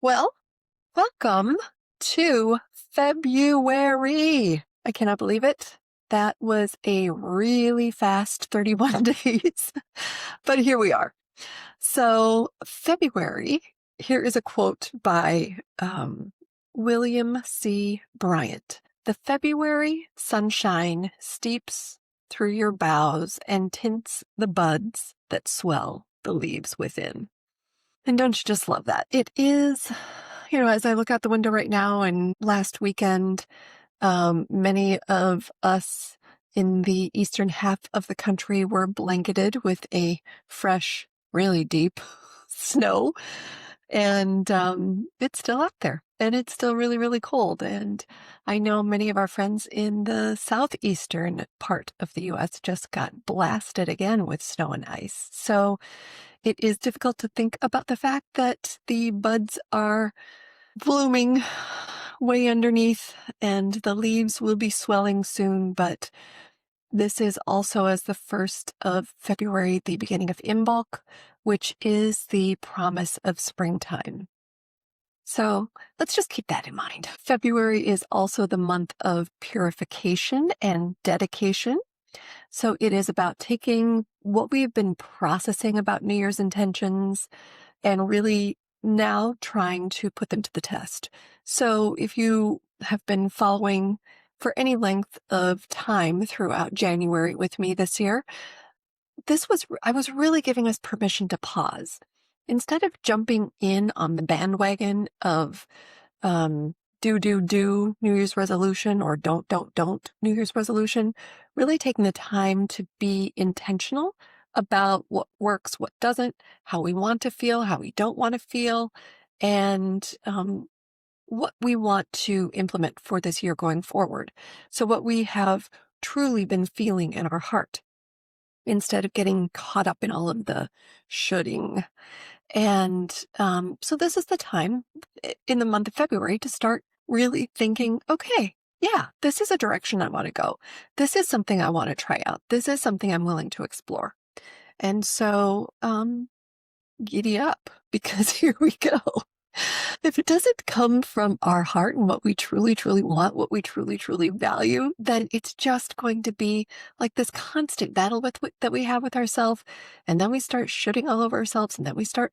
Well, welcome to February. I cannot believe it. That was a really fast 31 days, but here we are. So, February, here is a quote by William C. Bryant. The February sunshine steeps through your boughs and tints the buds that swell the leaves within. And don't you just love that? It is, as I look out the window right now and last weekend, many of us in the eastern half of the country were blanketed with a fresh, really deep snow. And it's still out there and it's still really, really cold. And I know many of our friends in the southeastern part of the US just got blasted again with snow and ice. So it is difficult to think about the fact that the buds are blooming way underneath and the leaves will be swelling soon, but this is also as the 1st of February, the beginning of Imbolc, which is the promise of springtime. So let's just keep that in mind. February is also the month of purification and dedication. So it is about taking what we've been processing about New Year's intentions and really now trying to put them to the test. So if you have been following for any length of time throughout January with me this year, I was really giving us permission to pause. Instead of jumping in on the bandwagon of do New Year's resolution or don't New Year's resolution, really taking the time to be intentional about what works, what doesn't, how we want to feel, how we don't want to feel, and what we want to implement for this year going forward. So what we have truly been feeling in our heart instead of getting caught up in all of the shoulding. And so this is the time in the month of February to start really thinking, okay, yeah, this is a direction I want to go. This is something I want to try out. This is something I'm willing to explore. And so giddy up because here we go. If it doesn't come from our heart and what we truly, truly want, what we truly, truly value, then it's just going to be like this constant battle that we have with ourselves. And then we start shooting all over ourselves, and then we start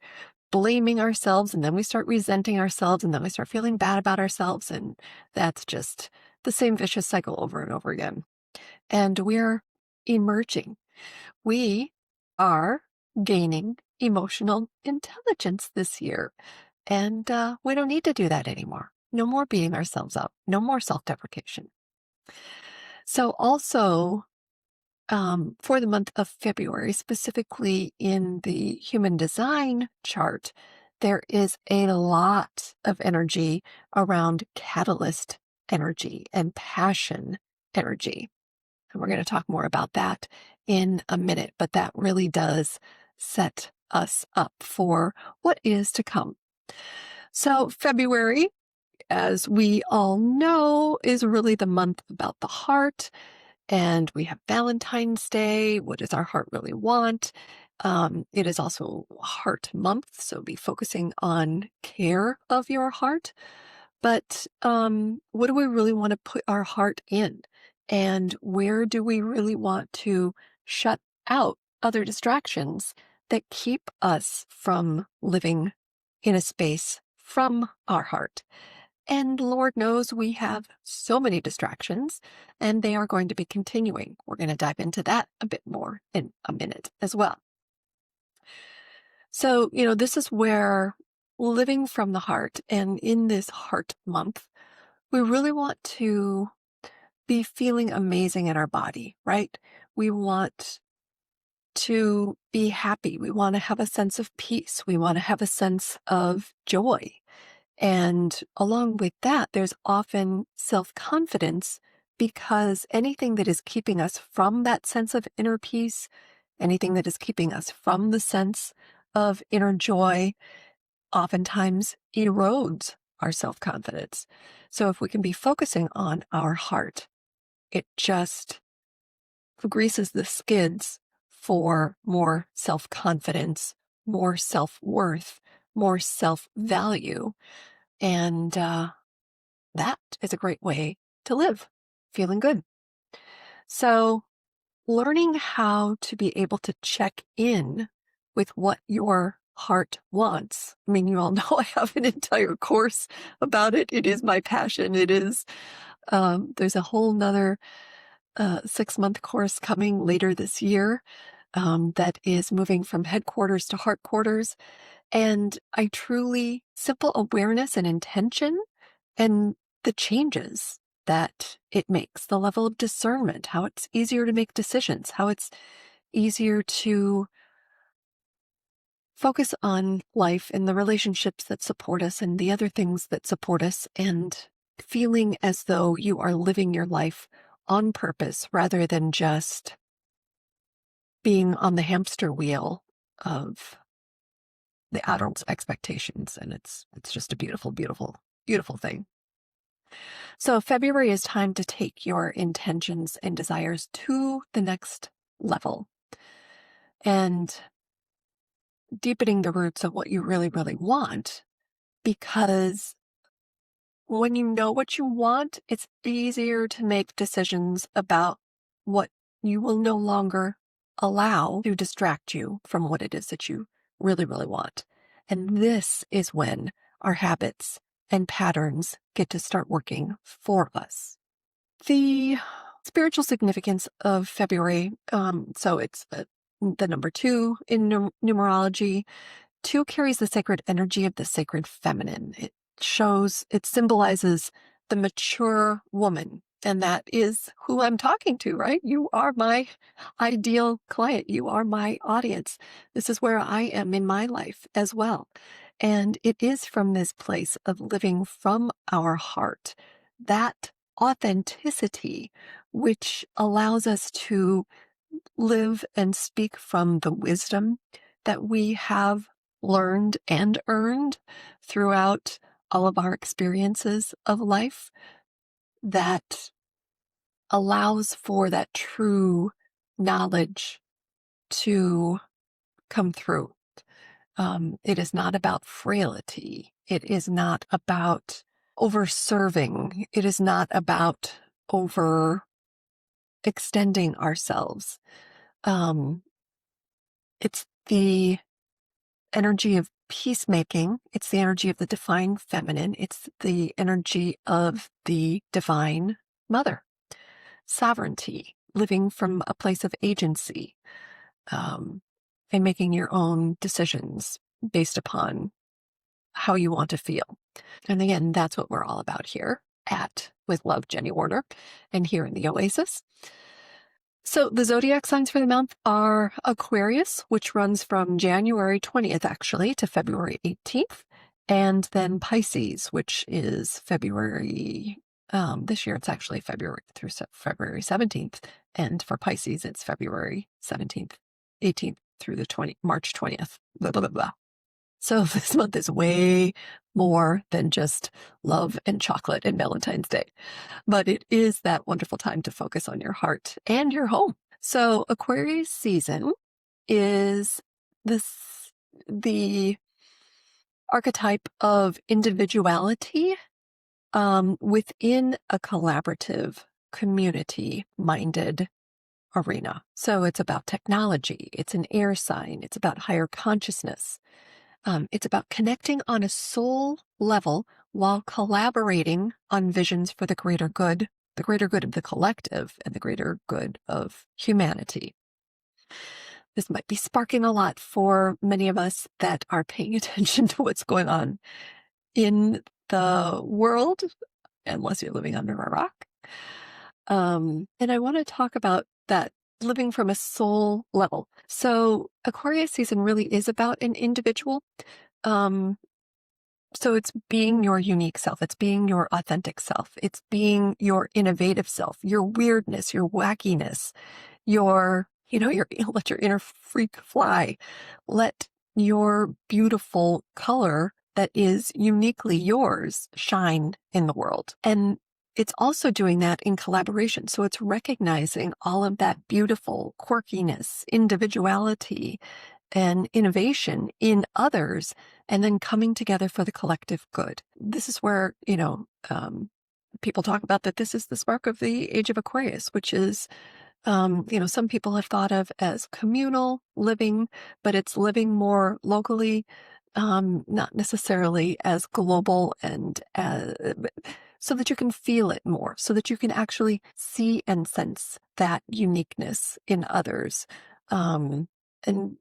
blaming ourselves, and then we start resenting ourselves, and then we start feeling bad about ourselves. And that's just the same vicious cycle over and over again. And we're emerging. We are gaining emotional intelligence this year. And we don't need to do that anymore. No more beating ourselves up. No more self-deprecation. So also for the month of February, specifically in the human design chart, there is a lot of energy around catalyst energy and passion energy. And we're going to talk more about that in a minute, but that really does set us up for what is to come. So February, as we all know, is really the month about the heart. And we have Valentine's Day. What does our heart really want? It is also Heart Month, so be focusing on care of your heart. But what do we really want to put our heart in? And where do we really want to shut out other distractions that keep us from living in a space from our heart? And Lord knows we have so many distractions, and they are going to be continuing. We're going to dive into that a bit more in a minute as well. So, this is where living from the heart, and in this Heart Month, we really want to be feeling amazing in our body, right? We want to be happy. We want to have a sense of peace. We want to have a sense of joy. And along with that, there's often self-confidence because anything that is keeping us from that sense of inner peace, anything that is keeping us from the sense of inner joy, oftentimes erodes our self-confidence. So if we can be focusing on our heart, it just greases the skids for more self-confidence, more self-worth, more self-value. And that is a great way to live, feeling good. So learning how to be able to check in with what your heart wants. I mean, you all know I have an entire course about it. It is my passion. It is, there's a whole nother 6-month course coming later this year that is moving from headquarters to heart quarters. And I truly, simple awareness and intention and the changes that it makes, the level of discernment, how it's easier to make decisions, how it's easier to focus on life and the relationships that support us and the other things that support us, and feeling as though you are living your life on purpose rather than just being on the hamster wheel of the adult's expectations. And it's just a beautiful, beautiful, beautiful thing. So February is time to take your intentions and desires to the next level and deepening the roots of what you really, really want. Because when you know what you want, it's easier to make decisions about what you will no longer allow to distract you from what it is that you really, really want. And this is when our habits and patterns get to start working for us. The spiritual significance of February, so it's the number 2 in numerology. 2 carries the sacred energy of the sacred feminine. It symbolizes the mature woman. And that is who I'm talking to, right? You are my ideal client. You are my audience. This is where I am in my life as well. And it is from this place of living from our heart, that authenticity, which allows us to live and speak from the wisdom that we have learned and earned throughout all of our experiences of life, that allows for that true knowledge to come through. It is not about frailty. It is not about over-serving. It is not about over-extending ourselves. It's the energy of peacemaking. It's the energy of the divine feminine. It's the energy of the divine mother. Sovereignty, living from a place of agency, and making your own decisions based upon how you want to feel. And again, that's what we're all about here at With Love, Jenny Warner, and here in the Oasis. So the zodiac signs for the month are Aquarius, which runs from January 20th, actually, to February 18th. And then Pisces, which is February, this year it's actually February through February 17th. And for Pisces, it's February 17th, 18th through the March 20th, blah, blah, blah, blah. So this month is way more than just love and chocolate and Valentine's Day, but it is that wonderful time to focus on your heart and your home. So Aquarius season is the archetype of individuality within a collaborative, community-minded arena. So it's about technology. It's an air sign. It's about higher consciousness. It's about connecting on a soul level while collaborating on visions for the greater good of the collective, and the greater good of humanity. This might be sparking a lot for many of us that are paying attention to what's going on in the world, unless you're living under a rock. And I want to talk about that living from a soul level. So Aquarius season really is about an individual. So it's being your unique self. It's being your authentic self. It's being your innovative self, your weirdness, your wackiness, let your inner freak fly. Let your beautiful color that is uniquely yours shine in the world. And it's also doing that in collaboration. So it's recognizing all of that beautiful quirkiness, individuality, and innovation in others and then coming together for the collective good. This is where, people talk about that this is the spark of the age of Aquarius, which is, some people have thought of as communal living, but it's living more locally, not necessarily as global and so that you can feel it more, so that you can actually see and sense that uniqueness in others. Um, and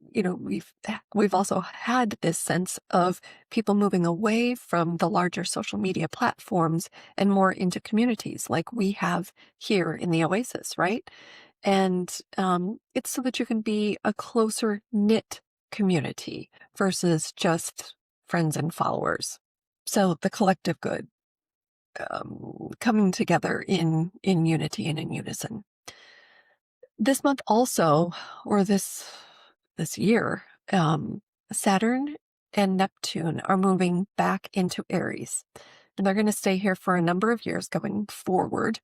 we've also had this sense of people moving away from the larger social media platforms and more into communities like we have here in the Oasis, right? And it's so that you can be a closer knit community versus just friends and followers. So the collective good, coming together in unity and in unison. This month also, or this year, Saturn and Neptune are moving back into Aries. And they're going to stay here for a number of years going forward.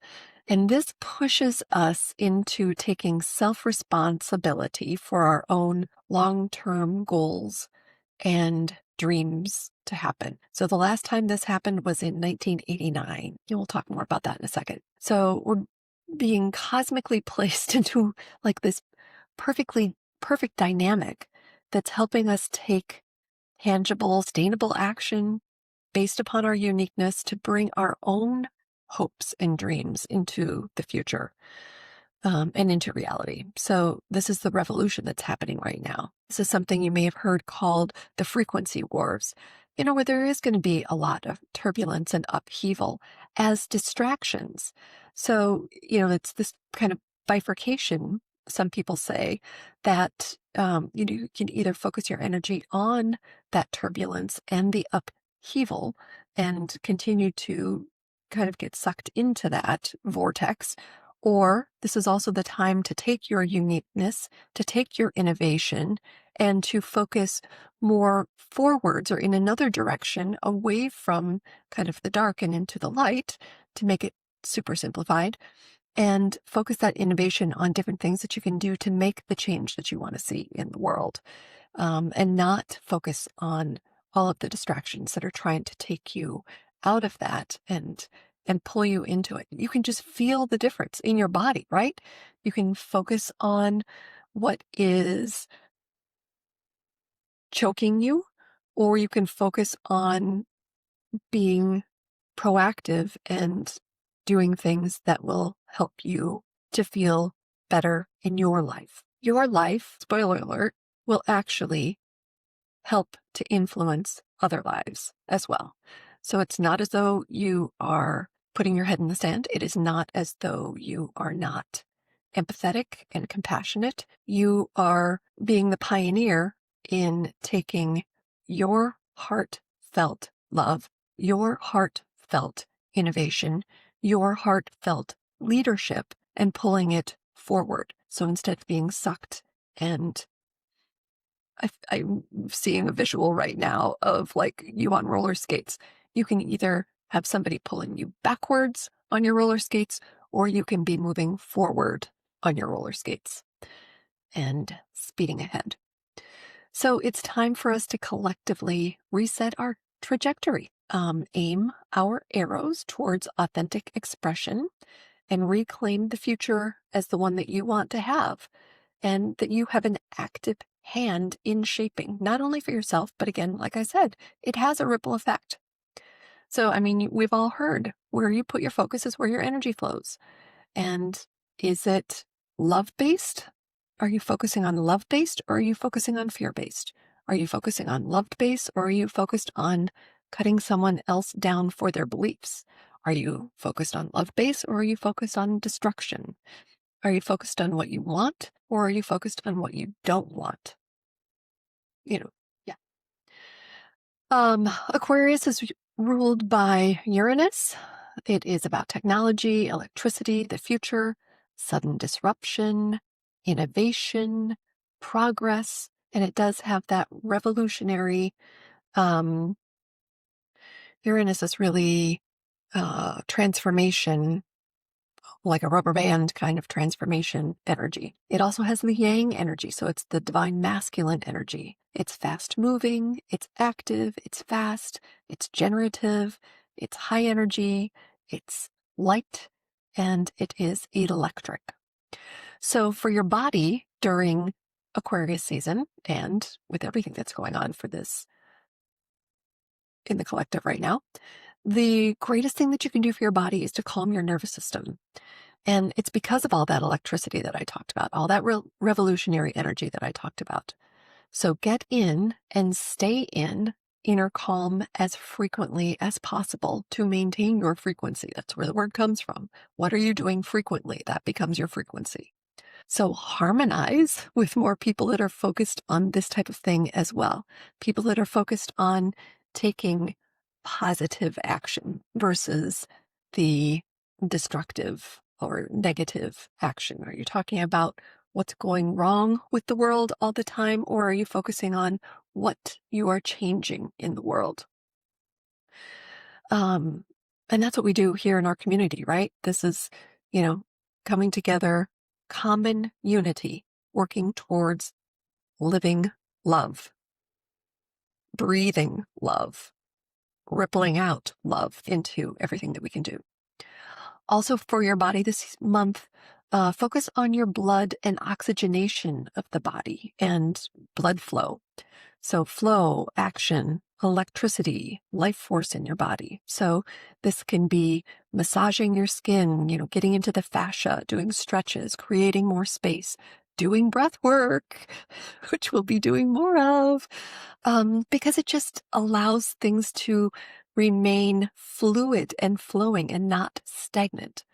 And this pushes us into taking self-responsibility for our own long-term goals and dreams to happen. So the last time this happened was in 1989. And we'll talk more about that in a second. So we're being cosmically placed into like this perfect dynamic that's helping us take tangible, sustainable action based upon our uniqueness to bring our own hopes and dreams into the future, and into reality. So this is the revolution that's happening right now. This is something you may have heard called the frequency wars, where there is going to be a lot of turbulence and upheaval as distractions. So, it's this kind of bifurcation. Some people say that you can either focus your energy on that turbulence and the upheaval and continue to kind of get sucked into that vortex, or this is also the time to take your uniqueness, to take your innovation, and to focus more forwards or in another direction away from kind of the dark and into the light, to make it super simplified, and focus that innovation on different things that you can do to make the change that you want to see in the world, and not focus on all of the distractions that are trying to take you out of that and pull you into it. You can just feel the difference in your body, right? You can focus on what is choking you, or you can focus on being proactive and doing things that will help you to feel better in your life. Your life, spoiler alert, will actually help to influence other lives as well. So it's not as though you are putting your head in the sand. It is not as though you are not empathetic and compassionate. You are being the pioneer in taking your heartfelt love, your heartfelt innovation, your heartfelt leadership, and pulling it forward. So instead of being sucked and I'm seeing a visual right now of like you on roller skates. You can either have somebody pulling you backwards on your roller skates, or you can be moving forward on your roller skates and speeding ahead. So it's time for us to collectively reset our trajectory, aim our arrows towards authentic expression, and reclaim the future as the one that you want to have, and that you have an active hand in shaping, not only for yourself, but again, like I said, it has a ripple effect. So, I mean, we've all heard where you put your focus is where your energy flows. And is it love based? Are you focusing on love based, or are you focusing on fear based? Are you focusing on love based, or are you focused on cutting someone else down for their beliefs? Are you focused on love based, or are you focused on destruction? Are you focused on what you want, or are you focused on what you don't want? Yeah. Aquarius is ruled by Uranus. It is about technology, electricity, the future, sudden disruption, innovation, progress, and it does have that revolutionary. Um, Uranus is really transformation. like a rubber band kind of transformation energy. It also has the yang energy, so it's the divine masculine energy. It's fast moving, it's active, it's fast, it's generative, it's high energy, it's light, and it is electric. So for your body during Aquarius season, and with everything that's going on for this in the collective right now, the greatest thing that you can do for your body is to calm your nervous system. And it's because of all that electricity that I talked about, all that revolutionary energy that I talked about. So get in and stay in inner calm as frequently as possible to maintain your frequency. That's where the word comes from. What are you doing frequently? That becomes your frequency. So harmonize with more people that are focused on this type of thing as well. People that are focused on taking positive action versus the destructive or negative action. Are you talking about what's going wrong with the world all the time, or are you focusing on what you are changing in the world? Um, and that's what we do here in our community, right? This is, you know, coming together, common unity, working towards living love, breathing love, rippling out love into everything that we can do. Also, for your body this month, focus on your blood and oxygenation of the body and blood flow. So flow, action, electricity, life force in your body. So this can be massaging your skin, getting into the fascia, doing stretches, creating more space, doing breath work, which we'll be doing more of, because it just allows things to remain fluid and flowing and not stagnant.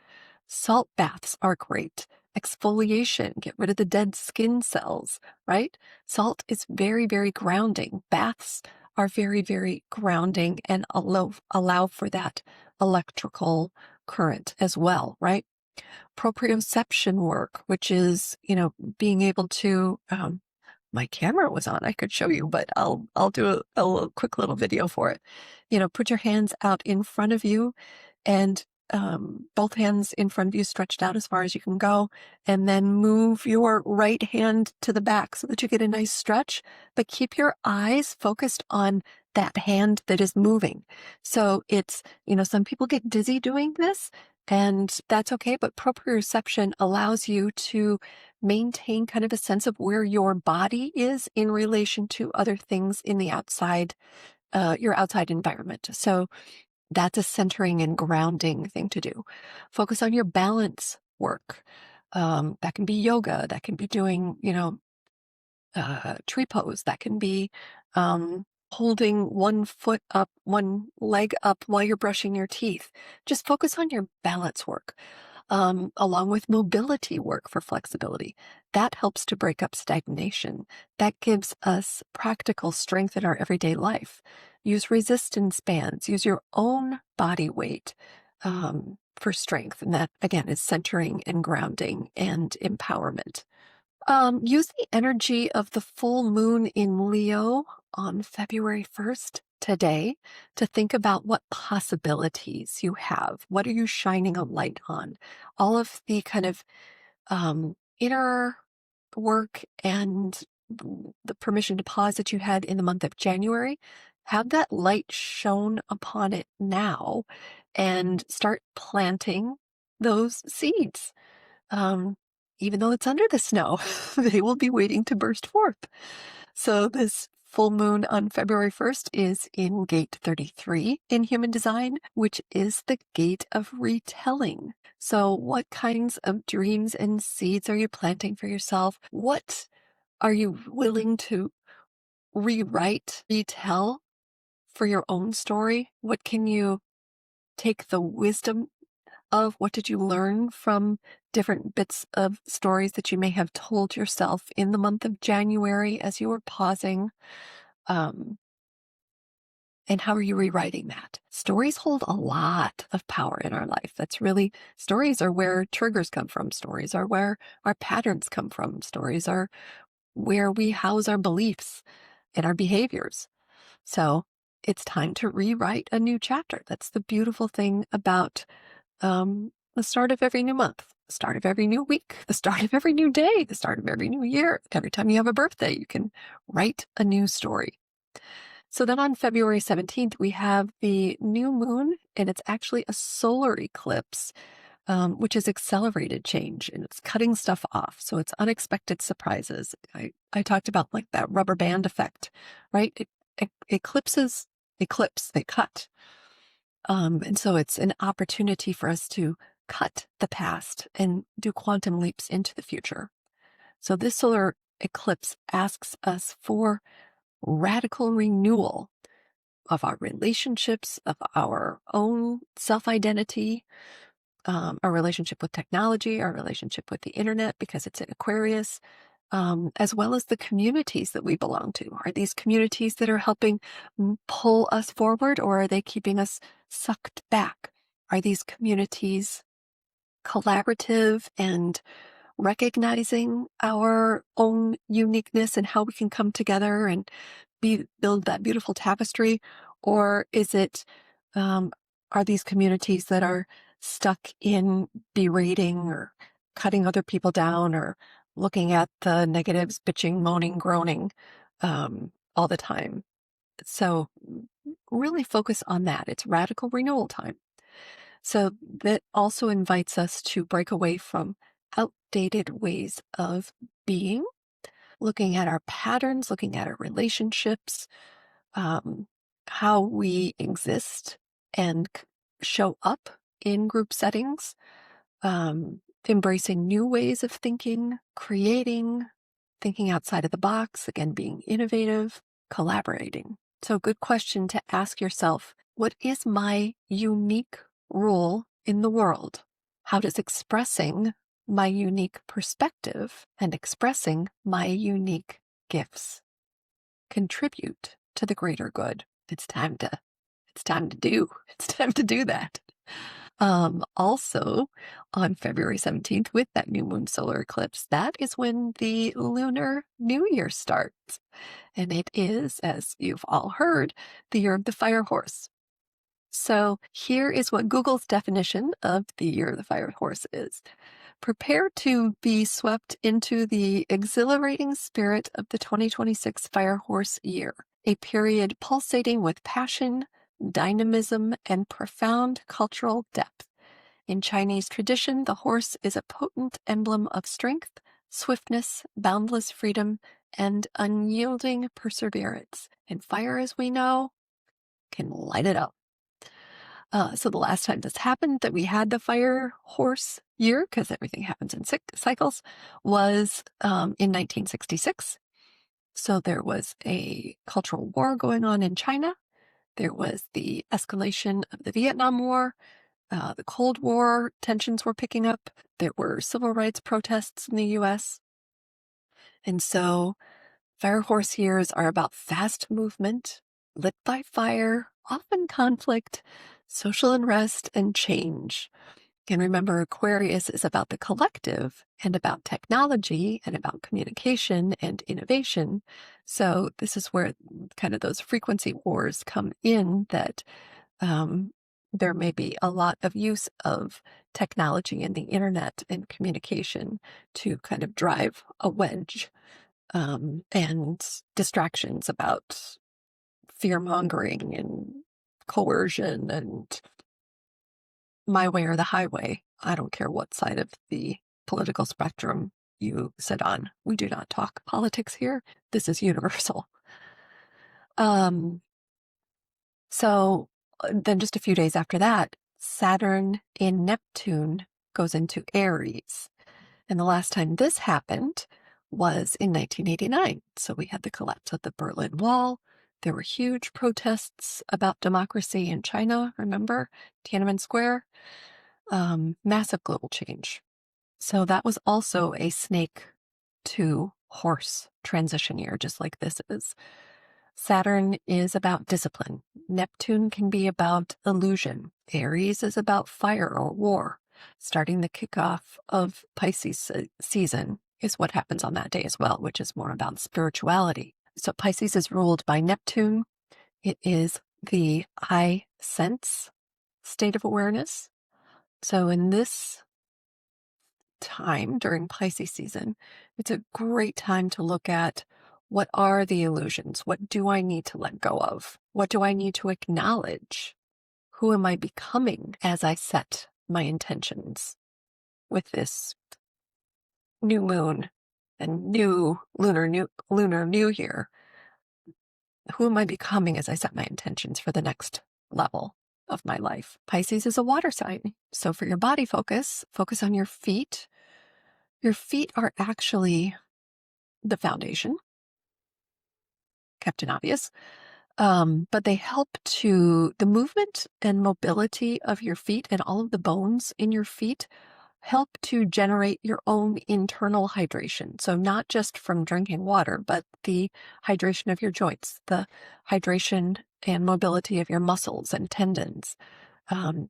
Salt baths are great. Exfoliation, get rid of the dead skin cells, right? Salt is very, very grounding. Baths are very, very grounding and allow for that electrical current as well, right? Proprioception work, which is, being able to, my camera was on, I could show you, but I'll do a quick little video for it. Put your hands out in front of you and both hands in front of you stretched out as far as you can go, and then move your right hand to the back so that you get a nice stretch, but keep your eyes focused on that hand that is moving. So it's, some people get dizzy doing this, and that's okay, but proprioception allows you to maintain kind of a sense of where your body is in relation to other things in the outside, your outside environment. So that's a centering and grounding thing to do. Focus on your balance work. That can be yoga. That can be doing, tree pose. That can be holding one foot up, one leg up while you're brushing your teeth. Just focus on your balance work, along with mobility work for flexibility. That helps to break up stagnation. That gives us practical strength in our everyday life. Use resistance bands. Use your own body weight for strength. And that, again, is centering and grounding and empowerment. Use the energy of the full moon in Leo on February 1st, today, to think about what possibilities you have. What are you shining a light on? All of the kind of inner work and the permission to pause that you had in the month of January, have that light shone upon it now and start planting those seeds. Even though it's under the snow, they will be waiting to burst forth. So this full moon on February 1st is in gate 33 in human design, which is the gate of retelling. So what kinds of dreams and seeds are you planting for yourself? What are you willing to rewrite, retell for your own story? What can you take the wisdom of? What did you learn from different bits of stories that you may have told yourself in the month of January as you were pausing? And how are you rewriting that? Stories hold a lot of power in our life. Stories are where triggers come from. Stories are where our patterns come from. Stories are where we house our beliefs and our behaviors. So it's time to rewrite a new chapter. That's the beautiful thing about the start of every new month, the start of every new week, the start of every new day, the start of every new year. Every time you have a birthday, you can write a new story. So then on February 17th, we have the new moon, and it's actually a solar eclipse, which is accelerated change and it's cutting stuff off. So it's unexpected surprises. I talked about like that rubber band effect, right? Eclipses eclipse, they cut. And so it's an opportunity for us to cut the past and do quantum leaps into the future. So this solar eclipse asks us for radical renewal of our relationships, of our own self-identity, our relationship with technology, our relationship with the internet, because it's in Aquarius, as well as the communities that we belong to. Are these communities that are helping pull us forward, or are they keeping us sucked back? Are these communities collaborative and recognizing our own uniqueness and how we can come together and build that beautiful tapestry? Or is it, are these communities that are stuck in berating or cutting other people down or looking at the negatives, bitching, moaning, groaning all the time? So really focus on that. It's radical renewal time. So that also invites us to break away from outdated ways of being, looking at our patterns, looking at our relationships, um, how we exist and show up in group settings, embracing new ways of thinking, creating, thinking outside of the box, again, being innovative, collaborating. So, good question to ask yourself, what is my unique role in the world? How does expressing my unique perspective and expressing my unique gifts contribute to the greater good? It's time to it's time to do. It's time to do that. Also, on February 17th, with that new moon solar eclipse, that is when the Lunar New Year starts. And it is, as you've all heard, the year of the fire horse. So here is what Google's definition of the year of the fire horse is. Prepare to be swept into the exhilarating spirit of the 2026 fire horse year, a period pulsating with passion, dynamism, and profound cultural depth. In Chinese tradition, the horse is a potent emblem of strength, swiftness, boundless freedom, and unyielding perseverance. And fire, as we know, can light it up. So the last time this happened that we had the fire horse year, because everything happens in cycles, was in 1966. So there was a cultural war going on in China. There was the escalation of the Vietnam War. The Cold War tensions were picking up. There were civil rights protests in the US. And so fire horse years are about fast movement, lit by fire, often conflict, social unrest, and change. And remember, Aquarius is about the collective and about technology and about communication and innovation. So this is where kind of those frequency wars come in, that there may be a lot of use of technology and the internet and communication to kind of drive a wedge, and distractions about fear mongering and coercion and my way or the highway. I don't care what side of the political spectrum you sit on. We do not talk politics here. This is universal. So then just a few days after that, Saturn in Neptune goes into Aries. And the last time this happened was in 1989. So we had the collapse of the Berlin Wall. There were huge protests about democracy in China, remember? Tiananmen Square. Massive global change. So that was also a snake to horse transition year, just like this is. Saturn is about discipline. Neptune can be about illusion. Aries is about fire or war. Starting the kickoff of Pisces season is what happens on that day as well, which is more about spirituality. So Pisces is ruled by Neptune. It is the high sense state of awareness. So in this time during Pisces season, it's a great time to look at what are the illusions? What do I need to let go of? What do I need to acknowledge? Who am I becoming as I set my intentions with this new moon and new lunar new year? Who am I becoming as I set my intentions for the next level of my life? Pisces is a water sign. So for your body focus on your feet. Your feet are actually the foundation, Captain Obvious. But they help to the movement and mobility of your feet and all of the bones in your feet help to generate your own internal hydration. So not just from drinking water, but the hydration of your joints, the hydration and mobility of your muscles and tendons.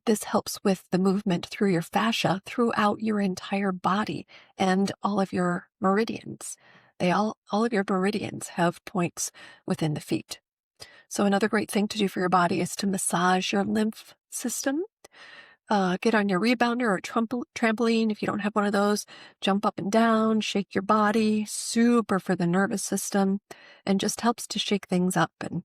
This helps with the movement through your fascia throughout your entire body and all of your meridians. All of your meridians have points within the feet. So another great thing to do for your body is to massage your lymph system. Get on your rebounder or trampoline. If you don't have one of those, jump up and down, shake your body. Super for the nervous system and just helps to shake things up and,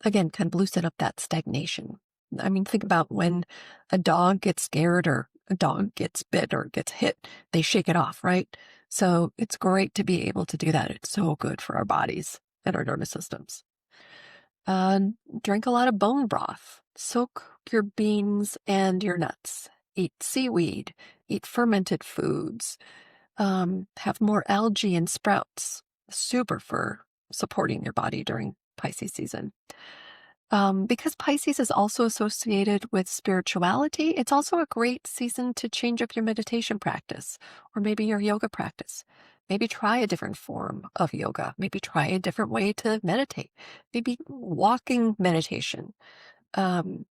again, kind of loosen up that stagnation. I mean, think about when a dog gets scared or a dog gets bit or gets hit, they shake it off, right? So it's great to be able to do that. It's so good for our bodies and our nervous systems. Uh, Drink a lot of bone broth. Soak your beans and your nuts. Eat seaweed. Eat fermented foods. Have more algae and sprouts. Super for supporting your body during Pisces season. Because Pisces is also associated with spirituality, it's also a great season to change up your meditation practice or maybe your yoga practice. Maybe try a different form of yoga. Maybe try a different way to meditate. Maybe walking meditation. Um,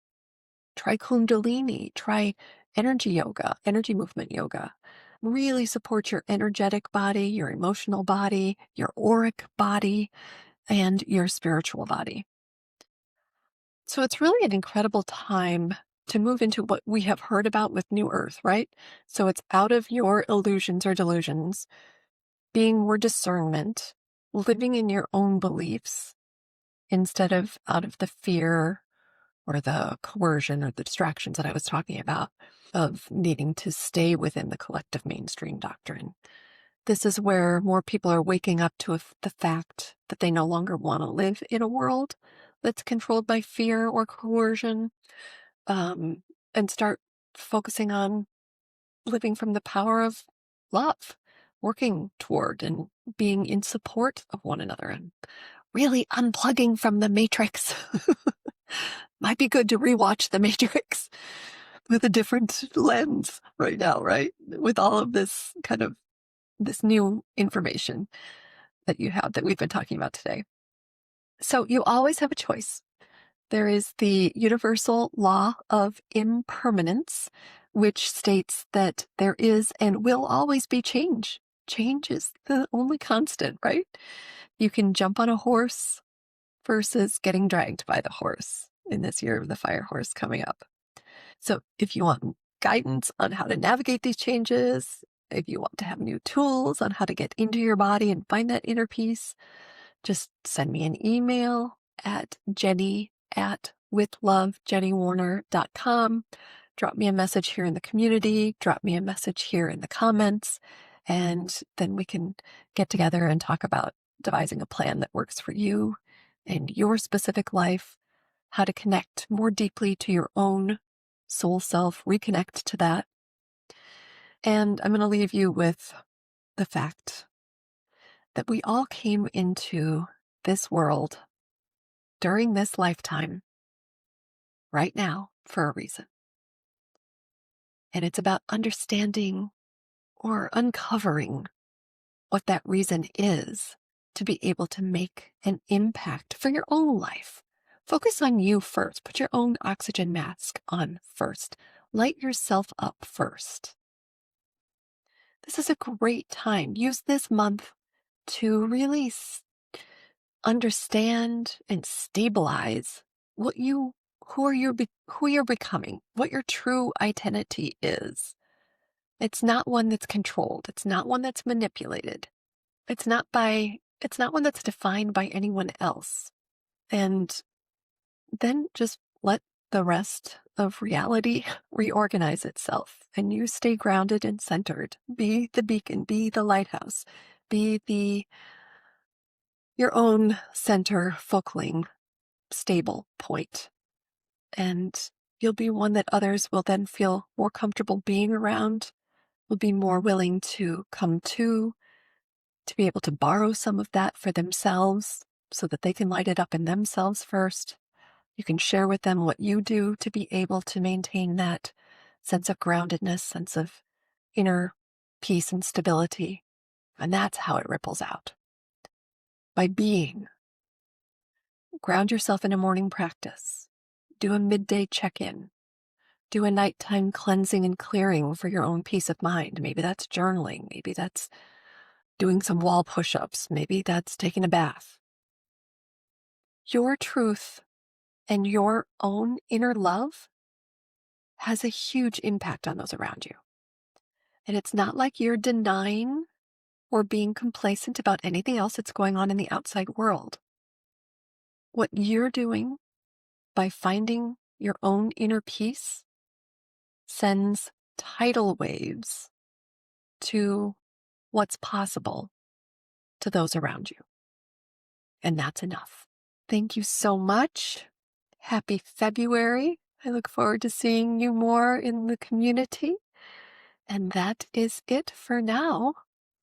Try Kundalini. Try energy yoga, energy movement yoga. Really support your energetic body, your emotional body, your auric body, and your spiritual body. So it's really an incredible time to move into what we have heard about with New Earth, right? So it's out of your illusions or delusions, being more discernment, living in your own beliefs instead of out of the fear or the coercion or the distractions that I was talking about of needing to stay within the collective mainstream doctrine. This is where more people are waking up to the fact that they no longer want to live in a world that's controlled by fear or coercion, um, and start focusing on living from the power of love, working toward and being in support of one another and really unplugging from the matrix. Might be good to rewatch the Matrix with a different lens right now, right? With all of this kind of this new information that you have that we've been talking about today. So you always have a choice. There is the universal law of impermanence, which states that there is and will always be change. Change is the only constant, right? You can jump on a horse versus getting dragged by the horse in this year of the fire horse coming up. So if you want guidance on how to navigate these changes, if you want to have new tools on how to get into your body and find that inner peace, just send me an email at jenny@withlovejennywarner.com. Drop me a message here in the community, drop me a message here in the comments, and then we can get together and talk about devising a plan that works for you and your specific life, how to connect more deeply to your own soul self, reconnect to that. And I'm going to leave you with the fact that we all came into this world during this lifetime right now for a reason. And it's about understanding or uncovering what that reason is to be able to make an impact for your own life. Focus on you first. Put your own oxygen mask on first. Light yourself up first. This is a great time. Use this month to really understand and stabilize what you who you're becoming, what your true identity is. It's not one that's controlled. It's not one that's manipulated. It's not one that's defined by anyone else. And then just let the rest of reality reorganize itself and you stay grounded and centered. Be the beacon, be the lighthouse, be your own center, focaling, stable point. And you'll be one that others will then feel more comfortable being around, will be more willing to come to be able to borrow some of that for themselves so that they can light it up in themselves first. You can share with them what you do to be able to maintain that sense of groundedness, sense of inner peace and stability. And that's how it ripples out. By being, ground yourself in a morning practice, do a midday check-in, do a nighttime cleansing and clearing for your own peace of mind. Maybe that's journaling. Maybe that's doing some wall push-ups. Maybe that's taking a bath. Your truth and your own inner love has a huge impact on those around you. And it's not like you're denying or being complacent about anything else that's going on in the outside world. What you're doing by finding your own inner peace sends tidal waves to what's possible to those around you. And that's enough. Thank you so much. Happy February. I look forward to seeing you more in the community. And that is it for now.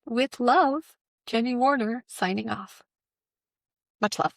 With love, Jenny Warner signing off. Much love.